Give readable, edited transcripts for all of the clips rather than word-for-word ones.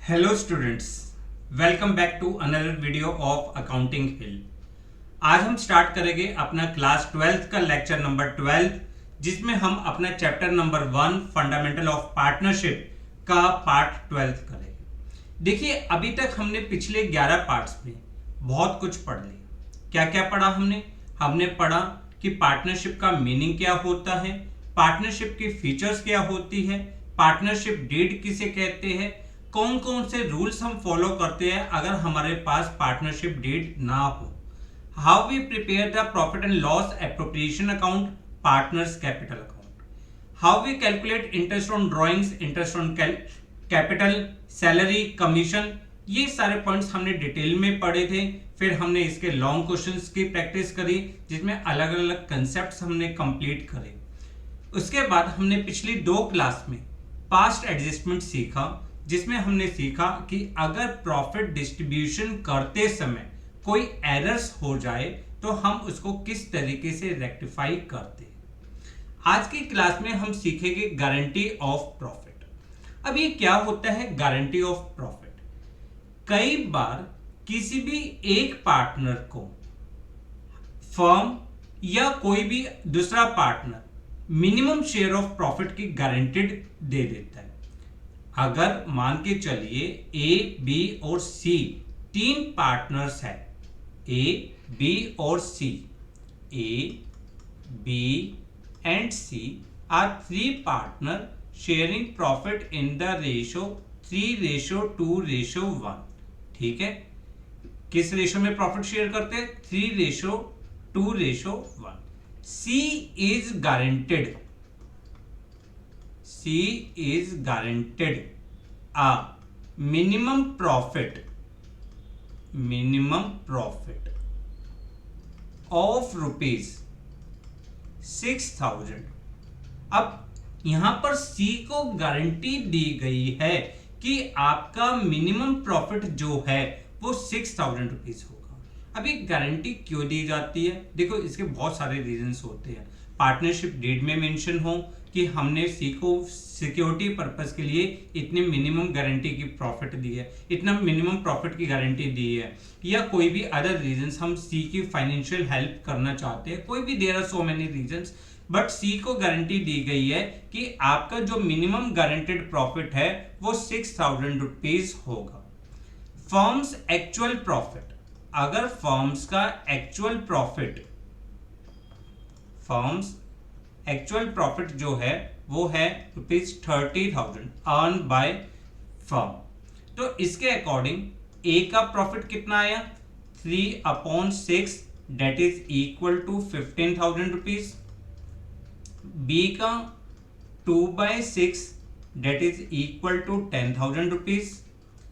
Hello students, welcome back to another video of accounting hill. आज हम start करेंगे अपना क्लास 12th का लेक्चर नंबर 12, जिसमें हम अपना chapter number 1 fundamental of partnership का पार्ट 12 करेंगे। देखिए, अभी तक हमने पिछले 11 पार्ट्स में बहुत कुछ पढ़ लिया। क्या क्या पढ़ा हमने? हमने पढ़ा कि पार्टनरशिप का मीनिंग क्या होता है, पार्टनरशिप की फीचर्स क्या होती है, पार्टनरशिप डीड किसे कहते हैं, कौन कौन से रूल्स हम फॉलो करते हैं अगर हमारे पास पार्टनरशिप डीड ना हो, how we prepare the profit and loss appropriation account, partners capital account, how we calculate interest on drawings, interest on capital, salary, commission. ये सारे पॉइंट्स हमने डिटेल में पढ़े थे। फिर हमने इसके लॉन्ग क्वेश्चंस की प्रैक्टिस करी, जिसमें अलग अलग कंसेप्ट्स हमने कंप्लीट करे। उसके बाद हमने पिछली 2 क्लास में पास्ट एडजस्टमेंट सीखा, जिसमें हमने सीखा कि अगर प्रॉफिट डिस्ट्रीब्यूशन करते समय कोई एरर्स हो जाए तो हम उसको किस तरीके से रेक्टिफाई करते हैं। आज की क्लास में हम सीखेंगे गारंटी ऑफ प्रॉफिट। अब ये क्या होता है गारंटी ऑफ प्रॉफिट? कई बार किसी भी एक पार्टनर को फर्म या कोई भी दूसरा partner minimum share of profit की गारंटीड दे देता है। अगर मान के चलिए ए, बी और सी 3 पार्टनर्स है, ए, बी और C, A, B and C are 3 partner sharing profit in the ratio 3:2:1। ठीक है, किस रेशो में प्रॉफिट शेयर करते हैं? 3:2:1। C is guaranteed, C is guaranteed a minimum profit of ₹6,000। अब यहां पर C को गारंटी दी गई है कि आपका मिनिमम प्रॉफिट जो है वो 6,000 रुपीज होगा। अब ये गारंटी क्यों दी जाती है? देखो, इसके बहुत सारे रीजंस होते हैं। पार्टनरशिप डीड में मेंशन हो कि हमने सी को सिक्योरिटी पर्पस के लिए इतने मिनिमम गारंटी की प्रॉफिट दी है, इतना मिनिमम प्रॉफिट की गारंटी दी है, या कोई भी अदर रीजंस हम सी की फाइनेंशियल हेल्प करना चाहते हैं, कोई भी, there are so many reasons, but C को गारंटी दी गई है कि आपका जो मिनिमम गारंटेड प्रॉफिट है वो 6,000 रुपीज होगा। फर्म्स एक्चुअल प्रॉफिट, अगर फर्म्स का actual profit, firms actual profit जो है वो है ₹30,000 अर्न बाय फर्म, तो इसके अकॉर्डिंग ए का प्रॉफिट कितना आया? 3/6 that is equal to 15,000 rupees, B का 2/6 that is equal to 10,000 rupees,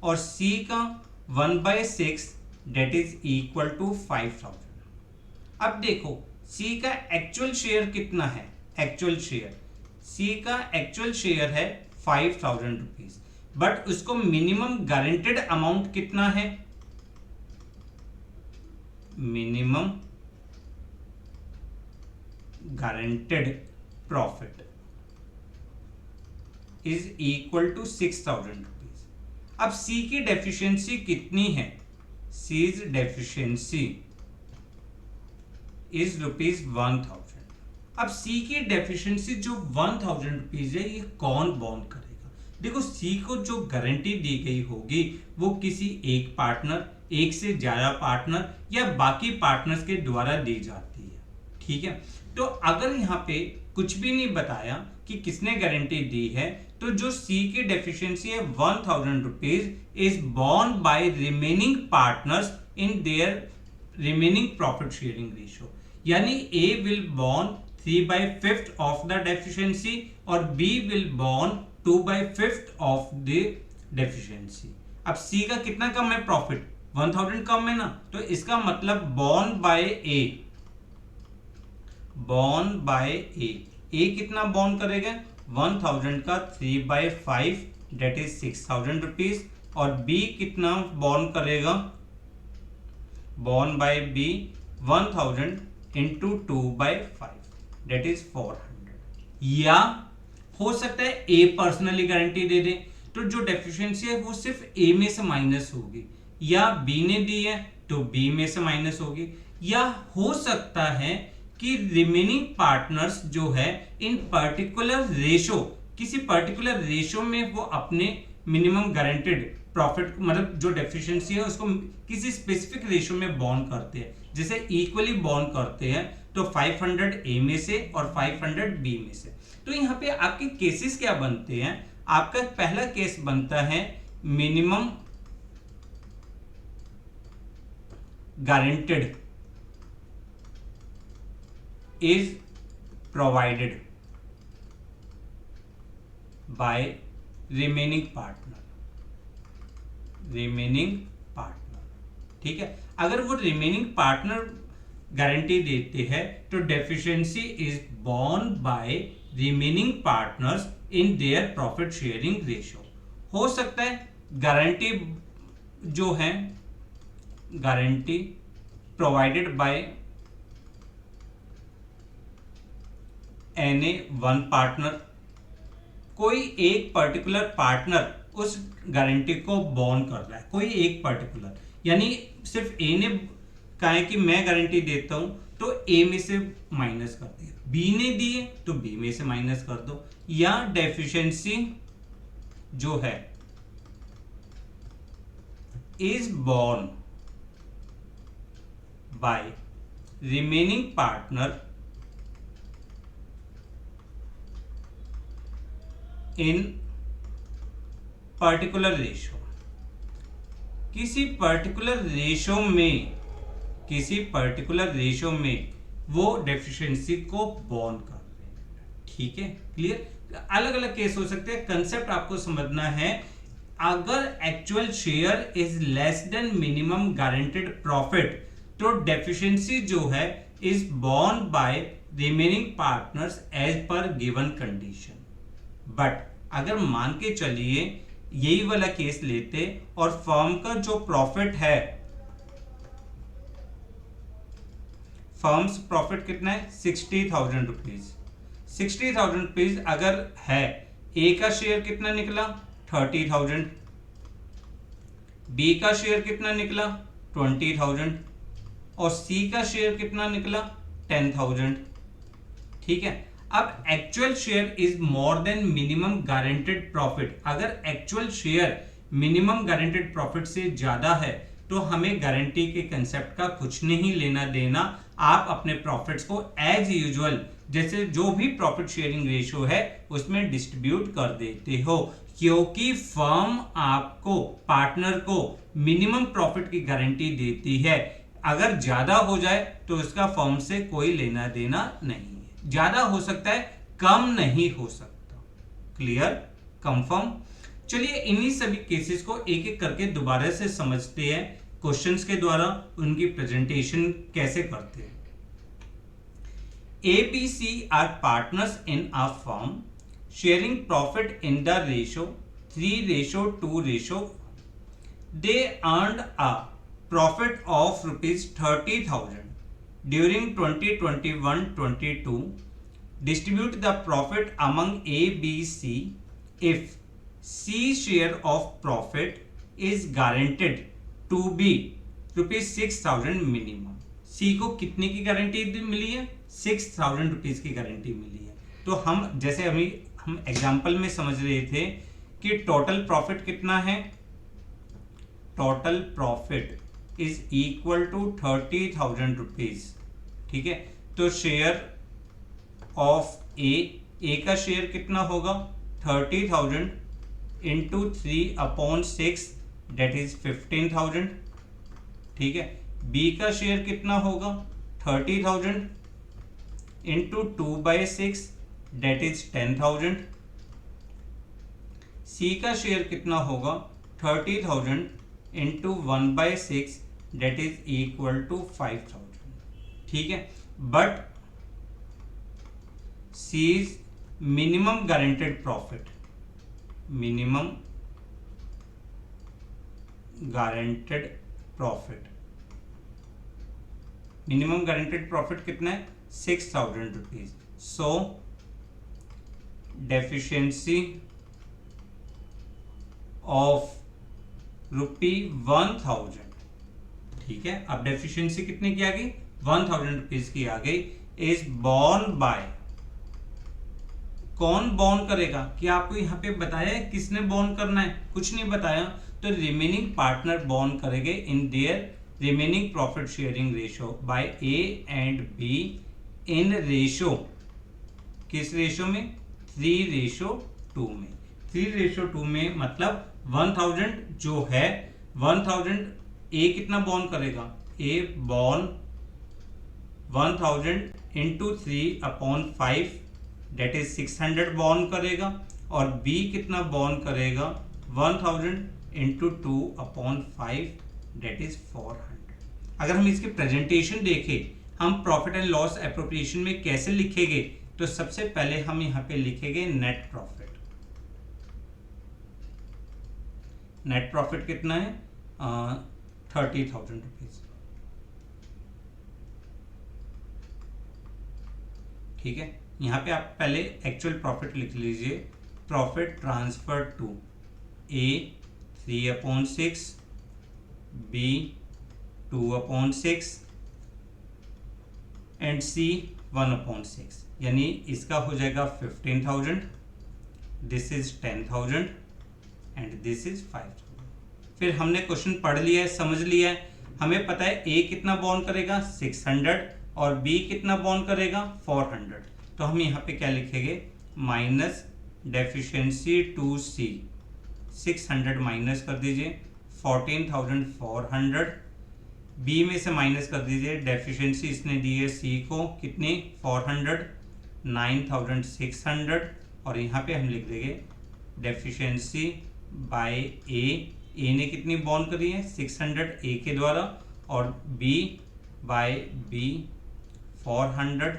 और सी का 1/6 डेट इज इक्वल टू 5,000। अब देखो, सी का एक्चुअल शेयर कितना है? एक्चुअल शेयर, सी का एक्चुअल शेयर है 5,000 रुपीज, बट उसको मिनिमम गारंटेड अमाउंट कितना है? Minimum guaranteed profit is equal to 6,000 rupees. अब सी की डेफिशिएंसी कितनी है? C's deficiency is ₹1,000। अब सी की डेफिशिएंसी जो 1,000 रुपीज है, ये कौन बॉन्ड करेगा? देखो, सी को जो गारंटी दी गई होगी वो किसी एक पार्टनर, एक से ज्यादा पार्टनर या बाकी पार्टनर्स के द्वारा दी जाती है। ठीक है, तो अगर यहाँ पे कुछ भी नहीं बताया कि किसने गारंटी दी है, तो जो सी की डेफिशिएंसी है 1,000 rupees is borne by remaining partners in their remaining profit sharing ratio, यानी A will borne 3/5 of the deficiency और B will born 2/5 of the deficiency। अब C का कितना कम है प्रॉफिट? 1,000 कम है ना, तो इसका मतलब born by A, born by A, A कितना बॉर्न करेगा? 1,000 का 3/5 डेट इज 6,000 रुपीज, और B कितना बॉर्न करेगा? Borne by B 1,000 into 2/5 that is 400। या हो सकता है ए पर्सनली गारंटी दे दे, तो तो जो डेफिशिएंसी है वो सिर्फ ए में से माइनस होगी, या बी ने दी है तो बी में से माइनस होगी, या हो सकता है कि रिमेनिंग पार्टनर्स जो है इन पर्टिकुलर रेशो, किसी पर्टिकुलर रेशो में वो अपने मिनिमम गारंटेड प्रॉफिट मतलब जो डेफिशिएंसी है उसको किसी स्पेसिफिक रेशो में बॉन्ड करते हैं, जैसे इक्वली बॉन्ड करते हैं तो 500 ए में से और 500 बी में से। तो यहाँ पे आपके केसेस क्या बनते हैं, आपका पहला केस बनता है minimum guaranteed is provided by remaining partner, ठीक है। अगर वो रिमेनिंग पार्टनर गारंटी देते हैं तो deficiency is borne by remaining partners in their profit sharing ratio. हो सकता है गारंटी जो है guarantee provided by any one partner, कोई एक पर्टिकुलर पार्टनर उस गारंटी को बॉर्न कर रहा है, कोई एक पर्टिकुलर, यानी सिर्फ ए ने कहा है कि मैं गारंटी देता हूं तो ए में से माइनस कर दिया, बी ने दी है तो बी में से माइनस कर दो, या डेफिशिएंसी जो है is borne by remaining partner in particular ratio, किसी पर्टिकुलर रेशो में वो डेफिशिएंसी को बॉर्न कर रहे हैं, ठीक है। क्लियर? अलग अलग केस हो सकते हैं, कंसेप्ट आपको समझना है। अगर actual share is less than minimum guaranteed profit तो डेफिशिएंसी जो है is borne by remaining partners as per given condition. But अगर मान के चलिए यही वाला केस लेते और फर्म का जो प्रॉफिट है, फर्म्स प्रॉफिट कितना है 60,000 रुपीज, 60,000 रुपीज अगर है, ए का शेयर कितना निकला 30,000, बी का शेयर कितना निकला 20,000 और सी का शेयर कितना निकला 10,000, ठीक है। अब actual share is more than minimum guaranteed profit, अगर actual share minimum guaranteed profit से ज्यादा है तो हमें गारंटी के कंसेप्ट का कुछ नहीं लेना देना, आप अपने प्रॉफिट्स को एज यूजुअल जैसे जो भी प्रॉफिट शेयरिंग रेशियो है उसमें डिस्ट्रीब्यूट कर देते हो, क्योंकि फर्म आपको पार्टनर को मिनिमम प्रॉफिट की गारंटी देती है। अगर ज्यादा हो जाए तो उसका फर्म से कोई लेना देना नहीं, ज्यादा हो सकता है कम नहीं हो सकता। क्लियर? कंफर्म? चलिए इन्हीं सभी केसेस को एक एक करके दोबारा से समझते हैं, क्वेश्चंस के द्वारा उनकी प्रेजेंटेशन कैसे करते हैं। A, B, C are partners in a firm sharing profit in the ratio 3:2:1. They earned a profit of rupees 30,000 during 2021-22. Distribute the profit among A, B, C if C share of profit is guaranteed to be rupees 6,000 minimum. C को कितने की guarantee मिली है 6,000 rupees की guarantee मिली है। तो हम जैसे अभी हम एग्जांपल में समझ रहे थे कि टोटल प्रॉफिट कितना है, total profit is equal to 30,000 rupees, ठीक है। तो शेयर ऑफ ए का शेयर कितना होगा 30,000 इंटू 3/6 डेट इज 15,000, ठीक है। बी का शेयर कितना होगा 30,000 इंटू 2/6 डेट इज 10,000, सी का शेयर कितना होगा 30,000 into 1/6 that is equal to 5,000, ठीक है। But C's minimum guaranteed profit, minimum guaranteed profit, minimum guaranteed profit कितना है 6,000 रुपीज। सो डेफिशिएंसी ऑफ ₹1000, ठीक है। अब डेफिशिएंसी कितने की आ गई, 1000 रुपीज की आ गई, इज बोर्न बाय, कौन बोर्न करेगा, क्या आपको यहाँ पे बताया है किसने बोर्न करना है, कुछ नहीं बताया, तो रिमेनिंग पार्टनर बोर्न करेंगे इन their remaining profit sharing ratio by A and B in ratio, किस रेशियो में, 3:2 में। 3:2 में मतलब 1000 जो है 1000 ए कितना बॉर्न करेगा, A borne 1000 into 3/5 that is 600 borne करेगा, और बी कितना बॉर्न करेगा 1000 इंटू 2/5 डेट इज 400। अगर हम इसके प्रेजेंटेशन देखें, हम प्रॉफिट एंड लॉस एप्रोप्रिएशन में कैसे लिखेंगे, तो सबसे पहले हम यहां पे लिखेंगे नेट प्रॉफिट। नेट प्रॉफिट कितना है 30,000 रुपीज, ठीक है। यहां पे आप पहले एक्चुअल प्रॉफिट लिख लीजिए, profit transfer to A 3/6, B 2/6 and C 1/6, यानी इसका हो जाएगा 15,000, this is 10,000 and this is 5,000। फिर हमने क्वेश्चन पढ़ लिया है, समझ लिया है, हमें पता है ए कितना बॉर्न करेगा 600 और बी कितना बॉर्न करेगा 400, तो हम यहाँ पे क्या लिखेंगे, minus deficiency to C, 600 minus कर दीजिए 14,400, बी में से माइनस कर दीजिए डेफिशिएंसी इसने दी है सी को कितनी 400, 9,600, और यहाँ पे हम लिख देंगे डेफिशिएंसी बाय ए ने कितनी बॉर्न करी है 600 ए के द्वारा, और B by B 400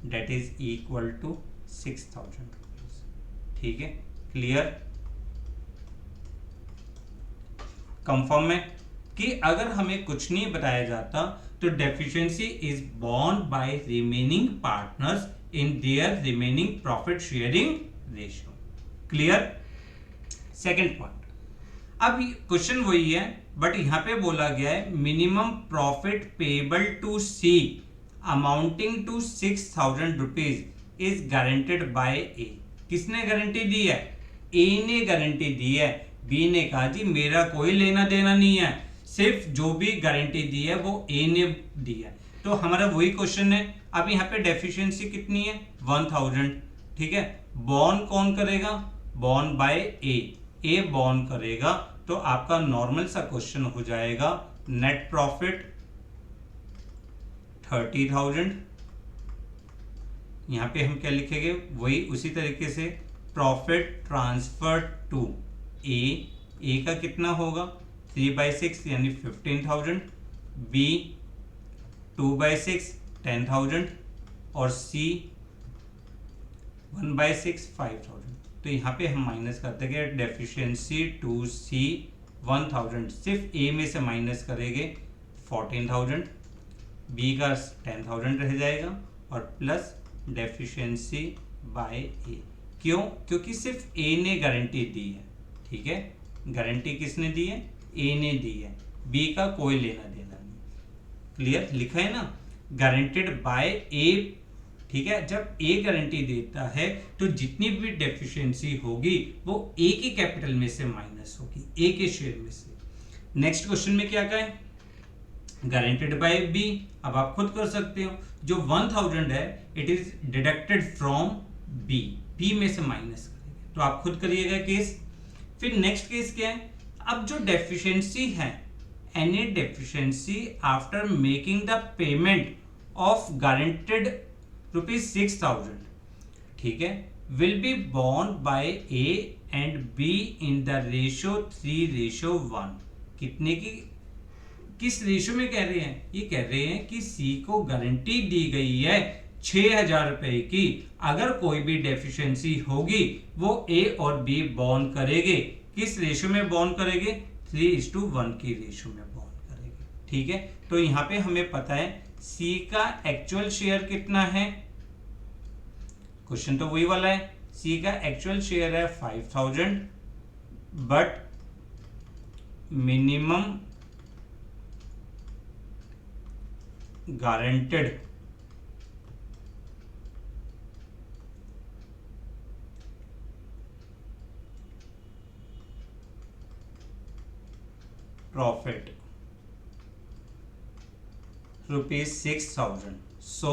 that is equal to 6,000 rupees, ठीक है। क्लियर, कंफर्म है कि अगर हमें कुछ नहीं बताया जाता तो deficiency is borne by remaining partners in their remaining profit sharing ratio. Clear. Second point, अब क्वेश्चन वही है बट यहां पे बोला गया है minimum profit payable to C amounting to 6,000 rupees is guaranteed by A. किसने गारंटी दी है, ए ने गारंटी दी है, बी ने कहा जी मेरा कोई लेना देना नहीं है, सिर्फ जो भी गारंटी दी है वो ए ने दी है, तो हमारा वही क्वेश्चन है। अब यहाँ पे डेफिशिएंसी कितनी है 1000, ठीक है। बॉर्न कौन करेगा, बॉर्न बाय ए बॉर्न करेगा, तो आपका नॉर्मल सा क्वेश्चन हो जाएगा नेट प्रॉफिट 30,000, यहां पे हम क्या लिखेंगे वही उसी तरीके से प्रॉफिट ट्रांसफर टू ए का कितना होगा 3/6 यानी 15,000, बी 2/6 10,000 और सी 1/6 5,000। तो यहाँ पे हम माइनस करते गए डेफिशिएंसी टू सी 1000, सिर्फ ए में से माइनस करेंगे 14,000, बी का 10,000 रह जाएगा और प्लस डेफिशिएंसी बाय ए। क्यों, क्योंकि सिर्फ ए ने गारंटी दी है, ठीक है। गारंटी किसने दी है, ए ने दी है, बी का कोई लेना देना नहीं। क्लियर, लिखा है ना गारंटेड बाय ए, ठीक है। जब ए गारंटी देता है तो जितनी भी डेफिशिएंसी होगी वो ए के कैपिटल में से माइनस होगी, ए के शेयर में से। नेक्स्ट क्वेश्चन में क्या कहा है, गारंटेड बाय बी। अब आप खुद कर सकते हो, जो 1000 है it is deducted from B में से माइनस करेंगे, तो आप खुद करिएगा केस। फिर नेक्स्ट केस क्या है, अब जो डेफिशिएंसी है any deficiency after making the payment of guaranteed ₹6,000, ठीक है, will be borne by A and B in the ratio 3:1। कितने की, किस रेशियो में कह रहे हैं, ये कह रहे हैं कि सी को गारंटी दी गई है 6,000 रुपए की, अगर कोई भी डेफिशिएंसी होगी वो ए और बी बोर्न करेंगे। किस रेशियो में बोर्न करेंगे, 3:1 की रेशियो में बोर्न करेंगे, ठीक है। तो यहां पे हमें पता है सी का एक्चुअल शेयर कितना है, क्वेश्चन तो वही वाला है, सी का एक्चुअल शेयर है 5,000 but minimum guaranteed profit ₹6,000. So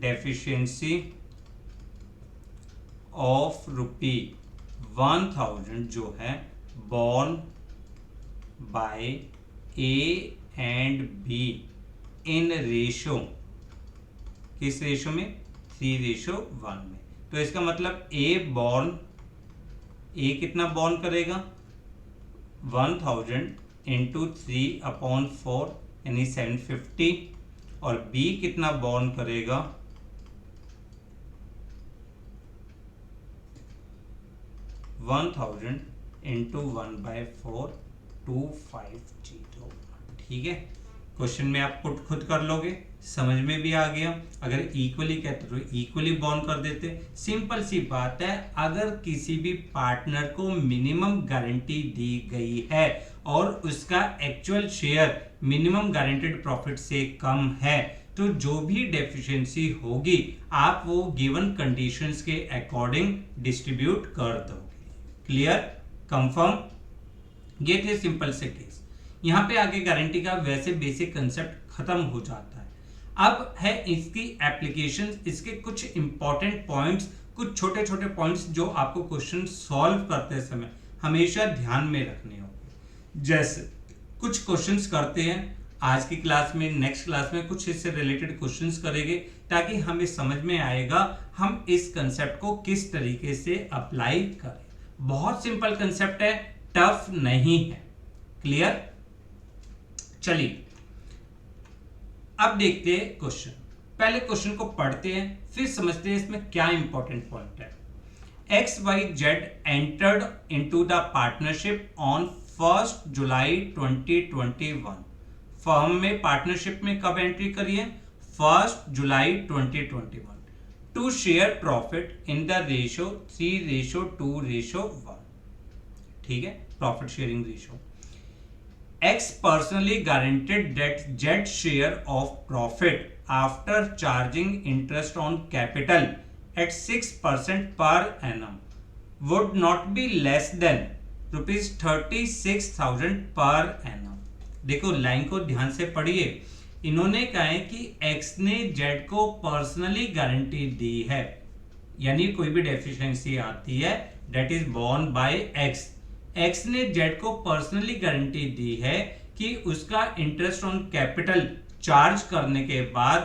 deficiency of ₹1,000 जो है borne by A and B in ratio, किस रेशो में? 3:1 में. तो इसका मतलब ए कितना बॉर्न करेगा? 1000 इंटू 3/4 यानी 750, और बी कितना बॉर्न करेगा? 1000 इंटू 1/4 250. ठीक है, क्वेश्चन में आप पुट खुद कर लोगे, समझ में भी आ गया. अगर इक्वली कहते तो इक्वली बॉन्ड कर देते. सिंपल सी बात है, अगर किसी भी पार्टनर को मिनिमम गारंटी दी गई है और उसका actual share minimum guaranteed profit से कम है, तो जो भी डेफिशिएंसी होगी आप वो गिवन कंडीशंस के अकॉर्डिंग डिस्ट्रीब्यूट कर दोगे. क्लियर? कंफर्म? ये थे सिंपल से केस. यहाँ पे आगे गारंटी का वैसे बेसिक कंसेप्ट खत्म हो जाता है. अब है इसकी एप्लीकेशन, इसके कुछ इंपॉर्टेंट पॉइंट्स, कुछ छोटे छोटे पॉइंट्स जो आपको क्वेश्चन सॉल्व करते समय हमेशा ध्यान में रखने होंगे. जैसे कुछ क्वेश्चंस करते हैं आज की क्लास में, नेक्स्ट क्लास में कुछ इससे रिलेटेड क्वेश्चंस करेंगे ताकि हमें समझ में आएगा हम इस कंसेप्ट को किस तरीके से अप्लाई करें. बहुत सिंपल कंसेप्ट है, टफ नहीं है. क्लियर? चलिए अब देखते हैं क्वेश्चन. पहले क्वेश्चन को पढ़ते हैं, फिर समझते हैं इसमें क्या इंपॉर्टेंट पॉइंट है. XYZ entered into the partnership on 1st July 2021. Firm में पार्टनरशिप में कब एंट्री करी है? 1st July 2021 to share profit in the ratio 3:2:1. ठीक है, profit sharing ratio. X personally guaranteed that Z share of profit after charging interest on capital at 6% per annum would not be less than ₹36,000 per annum. देखो line को ध्यान से पढ़िए. इन्होंने कहा है कि X ने Z को पर्सनली गारंटी दी है, यानी कोई भी डेफिशिएंसी आती है that is borne by X. X ने Z को पर्सनली गारंटी दी है कि उसका इंटरेस्ट ऑन कैपिटल चार्ज करने के बाद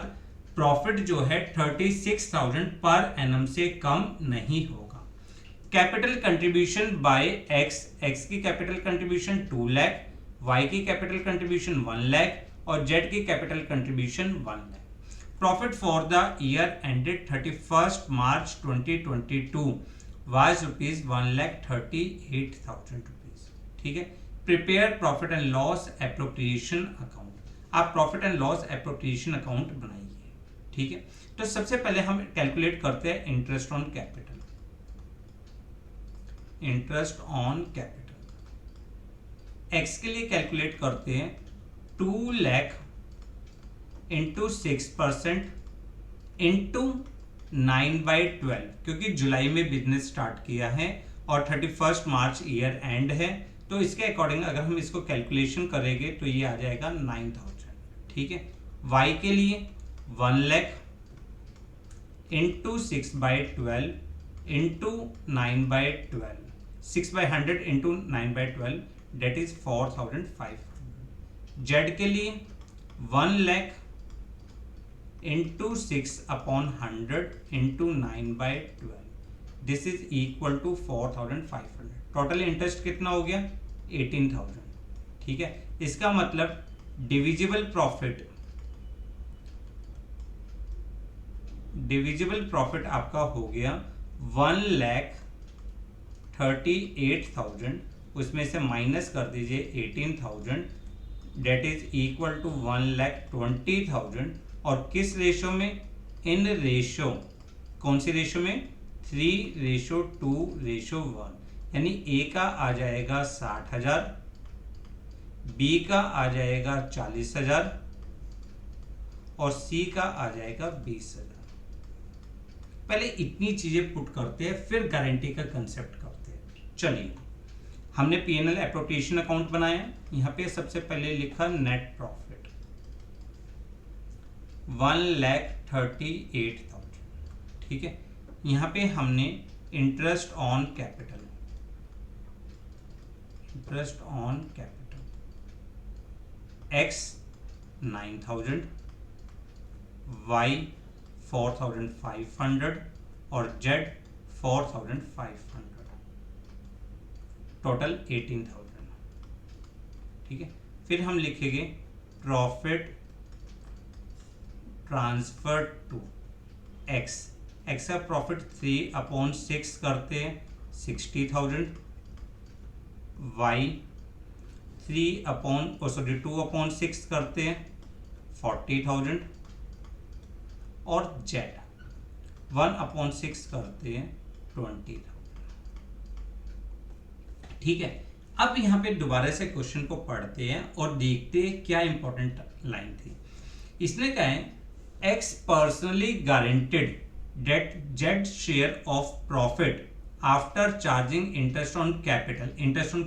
प्रॉफिट जो है 36,000 पर एनम से कम नहीं होगा. Capital contribution by X, X की कैपिटल कंट्रीब्यूशन 2 लाख, Y की कैपिटल कंट्रीब्यूशन 1 लाख और Z की capital contribution 1 lakh. Profit for the year ended 31st March 2022 was ₹1,38,000. ठीक है. Prepare profit and loss appropriation account. आप profit and loss appropriation account बनाइए. ठीक है, तो सबसे पहले हम कैलकुलेट करते हैं interest on capital. Interest on capital x के लिए कैलकुलेट करते हैं 2 लाख इंटू 6% इंटू 9/12, क्योंकि जुलाई में बिजनेस स्टार्ट किया है और 31st मार्च ईयर एंड है, तो इसके अकॉर्डिंग अगर हम इसको कैलकुलेशन करेंगे तो ये आ जाएगा 9,000. ठीक है. Y के लिए 1 lakh into 6/12 into 9/12, 6/100 into 9/12 that is 4,500. Z के लिए 1 lakh into 6/100 into 9/12, this is equal to 4,500. Total interest कितना हो गया? 18,000. ठीक है, इसका मतलब डिविजिबल प्रॉफिट आपका हो गया 1,38,000. उसमें से माइनस कर दीजिए 18,000, डेट इज इक्वल टू 1,20,000. और किस रेशो में? In ratio. कौन सी रेशो में? 3:2:1. यानी ए का आ जाएगा 60,000, बी का आ जाएगा 40,000 और सी का आ जाएगा 20,000। पहले इतनी चीजें पुट करते हैं, फिर गारंटी का कंसेप्ट करते हैं। चलिए, हमने पीएनएल एप्रोप्रिएशन अकाउंट बनाया। यहां पे सबसे पहले लिखा नेट प्रॉफिट 1,38,000, ठीक है। यहां पे हमने interest on capital X 9,000, Y 4,500 और जेड 4,500, टोटल 18,000, ठीक है। फिर हम लिखेंगे प्रॉफिट ट्रांसफर टू एक्स का प्रॉफिट 3/6 करते हैं 60,000, वाई 2/6 करते हैं 40,000 और जेड 1/6 करते हैं 20,000, ठीक है। अब यहां पे दोबारा से क्वेश्चन को पढ़ते हैं और देखते हैं क्या इंपॉर्टेंट लाइन थी। इसने कहा है x personally guaranteed date Z share of profit after charging interest on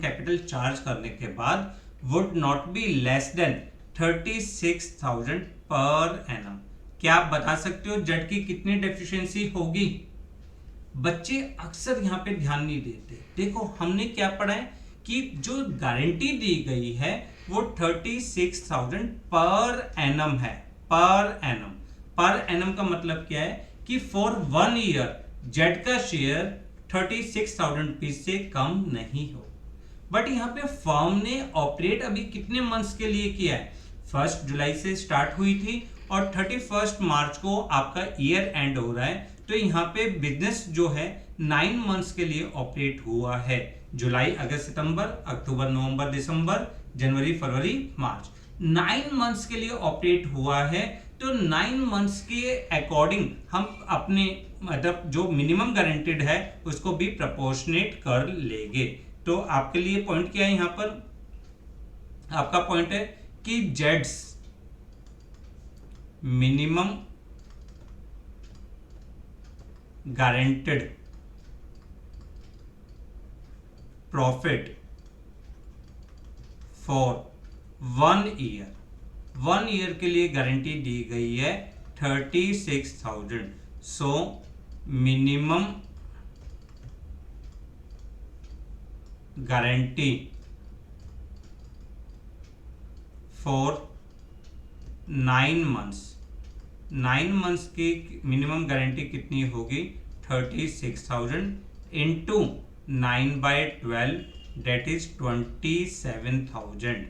capital charge करने के बाद would not be less than 36,000 per annum. क्या आप बता सकते हो जेड की कितनी डेफिशिएंसी होगी? बच्चे अक्सर यहां पे ध्यान नहीं देते। देखो, हमने क्या पढ़ा है कि जो गारंटी दी गई है वो 36,000 पर एनम है। पर एनम का मतलब क्या है कि फॉर 1 ईयर जेड का शेयर 36,000 रुपीज से कम नहीं हो। बट यहाँ पे फर्म ने ऑपरेट अभी कितने मंथ्स के लिए किया है? 1 जुलाई से स्टार्ट हुई थी और 31 मार्च को आपका ईयर एंड हो रहा है। तो यहाँ पे बिजनेस जो है 9 मंथ्स के लिए ऑपरेट हुआ है। जुलाई, अगस्त, सितंबर, अक्टूबर, नवंबर, दिसंबर, जनवरी, फरवरी, मार्च, 9 मंथ्स के लिए ऑपरेट हुआ है। तो 9 मंथ्स के अकॉर्डिंग हम अपने मतलब जो मिनिमम गारंटेड है उसको भी प्रोपोर्शनेट कर लेंगे। तो आपके लिए पॉइंट क्या है यहां पर? आपका पॉइंट है कि Jades minimum guaranteed profit for 1 year के लिए गारंटी दी गई है 36,000। So minimum guarantee for 9 months की मिनिमम गारंटी कितनी होगी? 36,000 इंटू 9/12 डेट इज 27,000,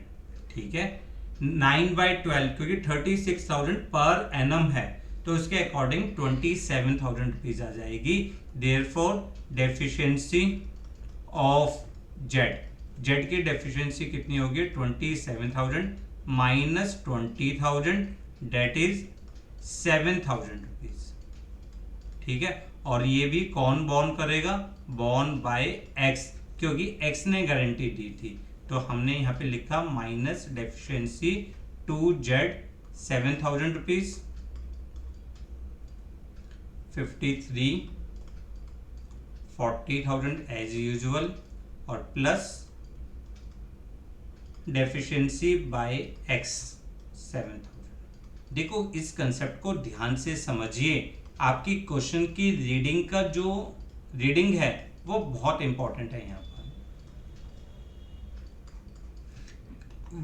ठीक है। 9/12 क्योंकि 36,000 पर एनम है तो उसके अकॉर्डिंग 27,000 रुपीज आ जाएगी। देयरफॉर डेफिशिएंसी ऑफ जेड की डेफिशिएंसी कितनी होगी? 27,000 माइनस 20,000 डेट इज 7,000 रुपीज, ठीक है। और ये भी कौन बॉर्न करेगा? बॉर्न बाय एक्स, क्योंकि एक्स ने गारंटी दी थी। तो हमने यहां पे लिखा minus deficiency to Z 7,000 rupees, 53 40,000 as usual और प्लस डेफिशिएंसी बाय एक्स 7,000। देखो, इस कंसेप्ट को ध्यान से समझिए। आपकी क्वेश्चन की रीडिंग का जो रीडिंग है वो बहुत इंपॉर्टेंट है। यहां पर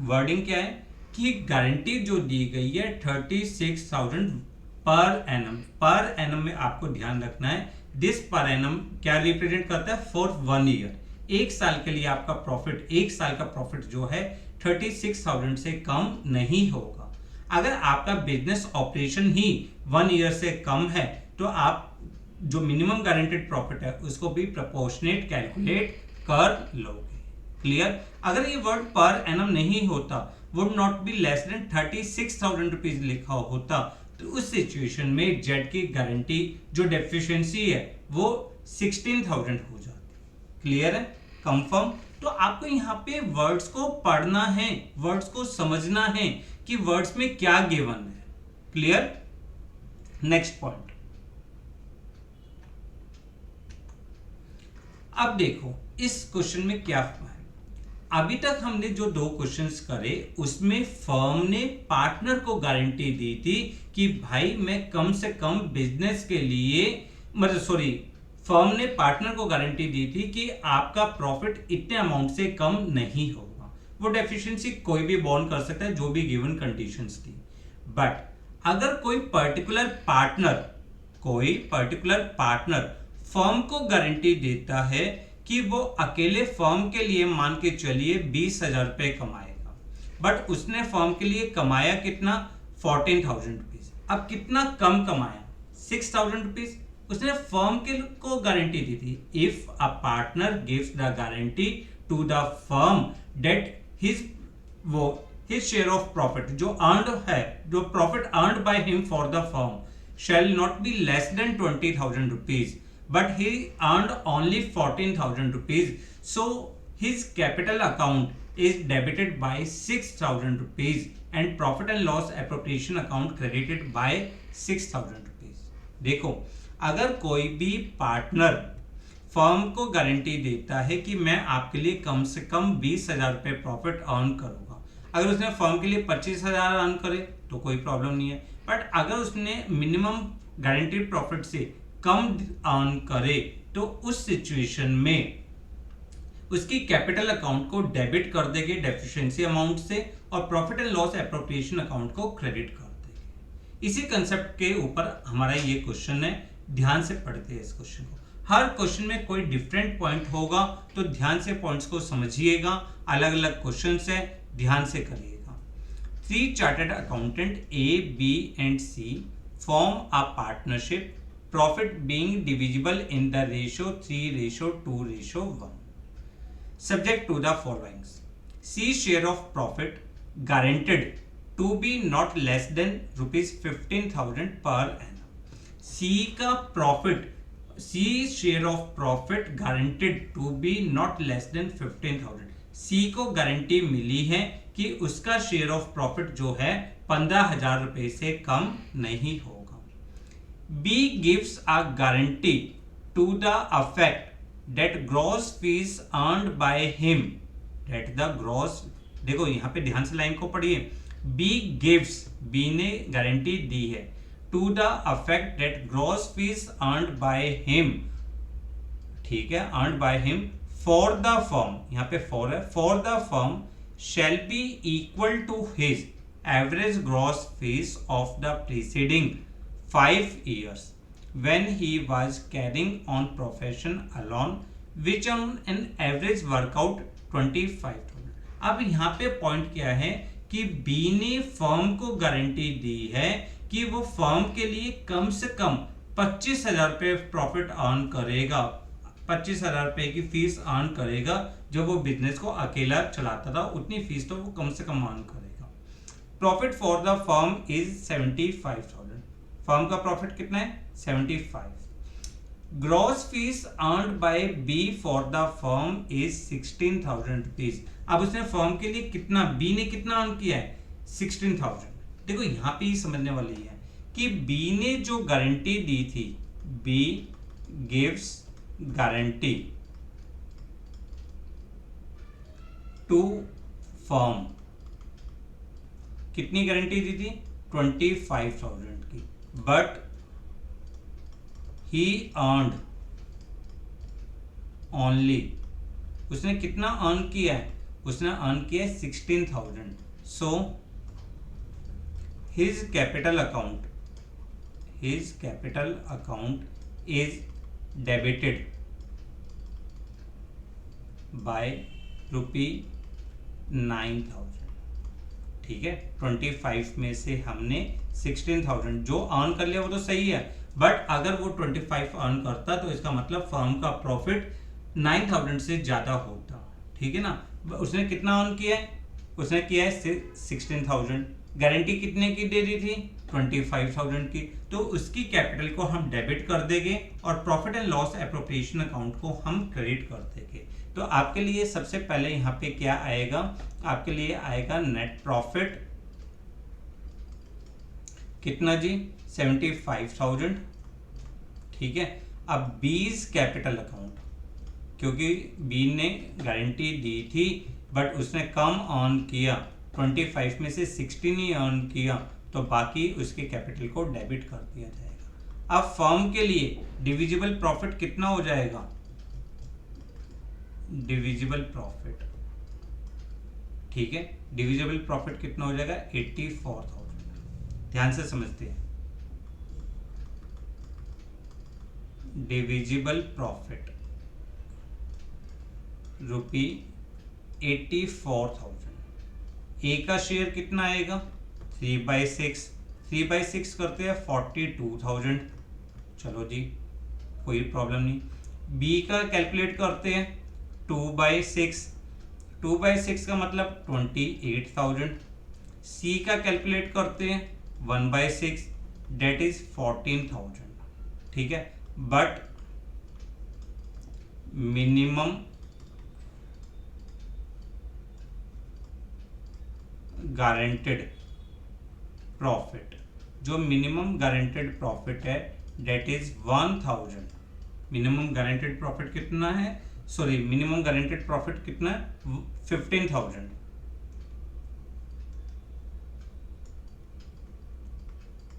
वर्डिंग क्या है कि गारंटी जो दी गई है 36,000 पर एनम में आपको ध्यान रखना है दिस पर एनम क्या रिप्रेजेंट करता है? फॉर 1 ईयर, 1 साल के लिए आपका प्रॉफिट, 1 साल का प्रॉफिट जो है 36,000 से कम नहीं होगा। अगर आपका बिजनेस ऑपरेशन ही 1 ईयर से कम है तो आप जो मिनिमम गारंटेड प्रॉफिट है उसको भी प्रोपोर्शनेट कैलकुलेट कर लोगे। क्लियर? अगर ये वर्ड पर एनम नहीं होता, would not be less than 36,000 rupees लिखा होता, तो उस सिचुएशन में जेड की गारंटी जो डेफिशिएंसी है वो 16,000 हो जाती। क्लियर है? कंफर्म। तो आपको यहाँ पे वर्ड्स को पढ़ना है, वर्ड्स को समझना है कि वर्ड्स में क्या गिवन है। क्लियर? Next point. अब देखो इस क्वेश्चन में क्या है। अभी तक हमने जो 2 क्वेश्चंस करे उसमें फर्म ने पार्टनर को गारंटी दी थी कि भाई मैं कम से कम बिजनेस के लिए, फर्म ने पार्टनर को गारंटी दी थी कि आपका प्रॉफिट इतने अमाउंट से कम नहीं होगा। वो डेफिशिएंसी कोई भी बॉर्न कर सकता है जो भी गिवन कंडीशंस थी। बट अगर कोई पर्टिकुलर पार्टनर फर्म को गारंटी देता है कि वो अकेले फर्म के लिए मान के चलिए 20,000 रुपए कमाएगा, बट उसने फर्म के लिए कमाया कितना, 14,000 रुपीज। अब कितना कम कमाया, 6,000 रुपीज। उसने फर्म के को गारंटी दी थी। If a partner gives the guarantee to the firm that his share of profit, जो अर्नड है, जो profit earned by him for the firm shall not be less than 20,000 rupees, but he earned only 14,000 rupees, so his capital account is debited by 6,000 rupees and profit and loss appropriation account credited by 6,000 rupees। देखो अगर कोई भी partner firm को guarantee देता है कि मैं आपके लिए कम से कम 20,000 रुपए प्रॉफिट अर्न करूंगा, अगर उसने फर्म के लिए 25,000 अर्न करे तो कोई प्रॉब्लम नहीं है, बट अगर उसने मिनिमम गारंटीड प्रॉफिट से कम अर्न करे तो उस सिचुएशन में उसकी कैपिटल अकाउंट को डेबिट कर देंगे डेफिशिएंसी अमाउंट से और profit and loss appropriation account को क्रेडिट कर देंगे। इसी कंसेप्ट के ऊपर हमारा ये क्वेश्चन है, ध्यान से पढ़ते हैं इस क्वेश्चन को। हर क्वेश्चन में कोई डिफरेंट पॉइंट होगा तो ध्यान से पॉइंट्स को समझिएगा। अलग अलग क्वेश्चन है, ध्यान से करिएगा। 3 chartered accountant A, B and C form a partnership, profit being divisible in the ratio 3:2:1, subject to the following: C share of profit guaranteed to be not less than rupees 15,000 per annum। C का profit, C share of profit guaranteed to be not less than 15,000। C को guarantee मिली है कि उसका share of profit जो है 15,000 रुपए से कम नहीं होगा। B gives a guarantee to the effect that gross fees earned by him, that the gross, देखो यहाँ पे ध्यान से लाइन को पढ़िए। B gives, B ने गारंटी दी है, to the effect that gross fees earned by him, ठीक है, earned by him for the firm, यहाँ पे for है, for the firm shall be equal to his average gross fees of the preceding 5 years when he was carrying on profession alone, which on an average work out 25,000। अब यहाँ पे point क्या है कि B ने firm को guarantee दी है कि वो फर्म के लिए कम से कम 25,000 रुपए प्रॉफिट अर्न करेगा, 25,000 रुपए की फीस अर्न करेगा। जो वो बिजनेस को अकेला चलाता था उतनी फीस तो वो कम से कम अर्न करेगा। Profit for the firm is 75,000। Firm का प्रॉफिट कितना है, 75। Gross fees earned by B for the firm is 16,000 rupees. अब उसने फर्म के लिए कितना, बी ने कितना अर्न किया है, 16,000। देखो यहाँ पे ही समझने वाली है कि बी ने जो गारंटी दी थी, B gives guarantee to firm, कितनी गारंटी दी थी, 25,000 की, बट ही अर्नड ओनली, उसने कितना अर्न किया है, उसने अर्न किया है 16,000। सो his capital account is debited by ₹9,000। ठीक है, 25 में से हमने 16,000 जो अर्न कर लिया वो तो सही है, बट अगर वो 25 अर्न करता तो इसका मतलब फर्म का प्रॉफिट 9,000 से ज्यादा होता। ठीक है ना, उसने कितना अर्न किया है, उसने किया है 16,000। गारंटी कितने की दे दी थी, 25,000 की, तो उसकी कैपिटल को हम डेबिट कर देंगे और profit and loss appropriation account को हम क्रेडिट कर देंगे। तो आपके लिए सबसे पहले यहाँ पे क्या आएगा, आपके लिए आएगा नेट प्रॉफिट कितना जी, 75,000। ठीक है, अब बीज कैपिटल अकाउंट, क्योंकि बी ने गारंटी दी थी बट उसने कम ऑन किया, 25 में से 16 ही ऑन किया, तो बाकी उसके कैपिटल को डेबिट कर दिया जाएगा। अब फर्म के लिए डिविजिबल प्रॉफिट कितना हो जाएगा, डिविजिबल प्रॉफिट, ठीक है, डिविजिबल प्रॉफिट कितना हो जाएगा, 84,000। ध्यान से समझते हैं, डिविजिबल प्रॉफिट रुपी 84,000। ए का शेयर कितना आएगा, 3/6, 3/6 करते हैं 42,000। चलो जी, कोई प्रॉब्लम नहीं। बी का कैलकुलेट करते हैं 2/6, 2/6 का मतलब 28,000। सी का कैलकुलेट करते हैं 1/6, डेट इज 14,000। ठीक है, बट मिनिमम गारंटेड प्रॉफिट, जो मिनिमम गारंटेड प्रॉफिट है that is 1,000। Minimum guaranteed profit कितना है, सॉरी मिनिमम गारंटेड प्रॉफिट कितना है, 15,000।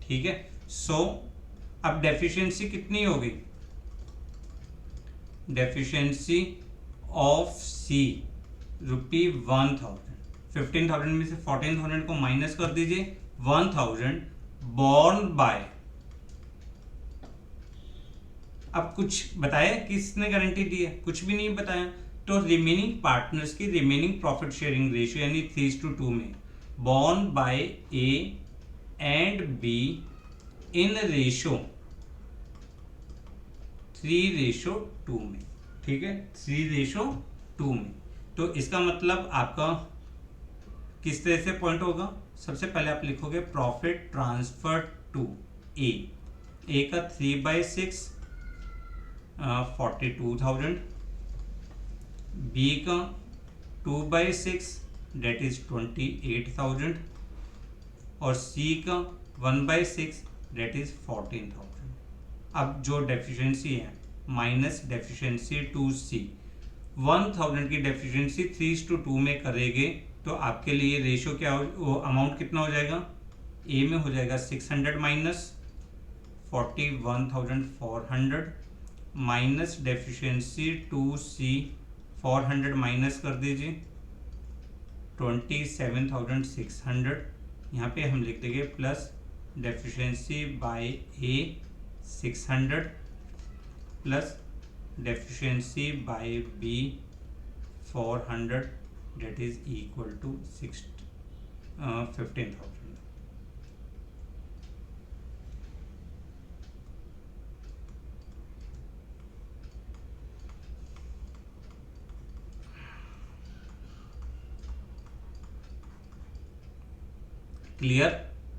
ठीक है, सो अब डेफिशिएंसी कितनी होगी, डेफिशिएंसी ऑफ सी रुपी 1,000। 15,000 में से 14,000 को माइनस कर दीजिए, 1,000 बॉर्न बाय, अब कुछ बताया किसने गारंटी दी है, कुछ भी नहीं बताया। तो रिमेनिंग पार्टनर्स की रिमेनिंग प्रॉफिट शेयरिंग रेशियो यानी 3:2 में borne by A and B in ratio 3:2 में। ठीक है, 3:2 में। तो इसका मतलब आपका किस तरह से पॉइंट होगा, सबसे पहले आप लिखोगे प्रॉफिट ट्रांसफर टू ए, ए का 3/6 42,000, बी का 2/6 डेट इज 28,000 और सी का 1/6 डेट इज 14,000। अब जो डेफिशिएंसी है माइनस डेफिशिएंसी टू सी, 1,000 की डेफिशिएंसी 3:2 में करेंगे तो आपके लिए रेशियो क्या हो, अमाउंट कितना हो जाएगा, ए में हो जाएगा 600 minus 41,400 minus deficiency to C 400 minus कर दीजिए 27,600। यहाँ पे हम लिख देंगे plus deficiency by A 600 plus deficiency by B 400 that is equal to 15,000। Clear,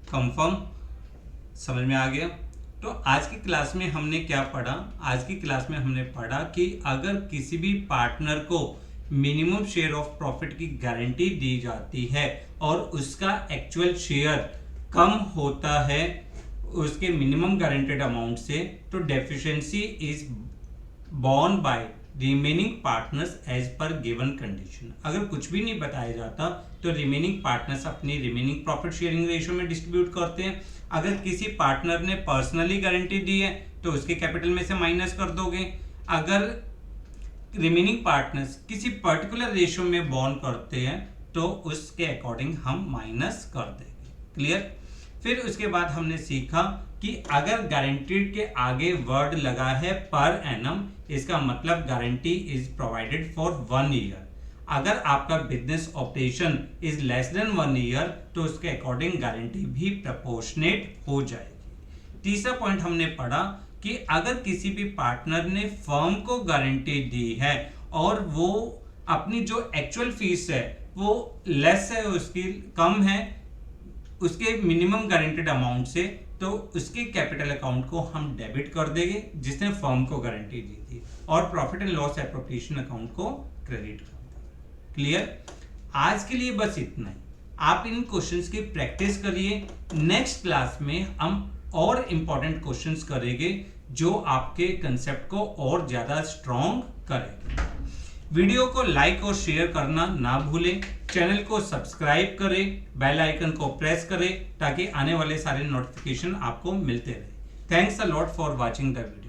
confirm, समझ में आ गया। तो आज की क्लास में हमने क्या पढ़ा, आज की क्लास में हमने पढ़ा कि अगर किसी भी पार्टनर को मिनिमम शेयर ऑफ प्रॉफिट की गारंटी दी जाती है और उसका एक्चुअल शेयर कम होता है उसके मिनिमम गारंटेड अमाउंट से, तो deficiency is borne by remaining partners as per given condition. अगर कुछ भी नहीं बताया जाता तो रिमेनिंग पार्टनर्स अपनी रिमेनिंग प्रॉफिट शेयरिंग रेशियो में डिस्ट्रीब्यूट करते हैं। अगर किसी पार्टनर ने पर्सनली गारंटी दी है तो उसके कैपिटल में से माइनस कर दोगे। अगर रिमेनिंग पार्टनर्स किसी पर्टिकुलर रेशियो में बॉर्न करते हैं तो उसके अकॉर्डिंग हम माइनस कर देंगे। क्लियर। फिर उसके बाद हमने सीखा कि अगर गारंटीड के आगे वर्ड लगा है पर एनम, इसका मतलब guarantee is provided for 1 year. अगर आपका business operation is less then 1 year तो उसके अकॉर्डिंग गारंटी भी प्रोपोर्शनेट हो जाएगी। तीसरा पॉइंट हमने पढ़ा कि अगर किसी भी पार्टनर ने फर्म को गारंटी दी है और वो अपनी जो एक्चुअल फीस है वो लेस है, उसकी कम है उसके मिनिमम गारंटेड अमाउंट से, तो उसके कैपिटल अकाउंट को हम डेबिट कर देंगे जिसने फर्म को गारंटी दी थी और profit and loss appropriation account को क्रेडिट कार्ड। क्लियर? आज के लिए बस इतना ही। आप इन क्वेश्चंस की प्रैक्टिस करिए। नेक्स्ट क्लास में हम और इंपॉर्टेंट क्वेश्चंस करेंगे जो आपके कंसेप्ट को और ज्यादा स्ट्रॉन्ग करेंगे। वीडियो को लाइक और शेयर करना ना भूलें। चैनल को सब्सक्राइब करें, बेल आइकन को प्रेस करें ताकि आने वाले सारे नोटिफिकेशन आपको मिलते रहे। Thanks a lot for watching the video.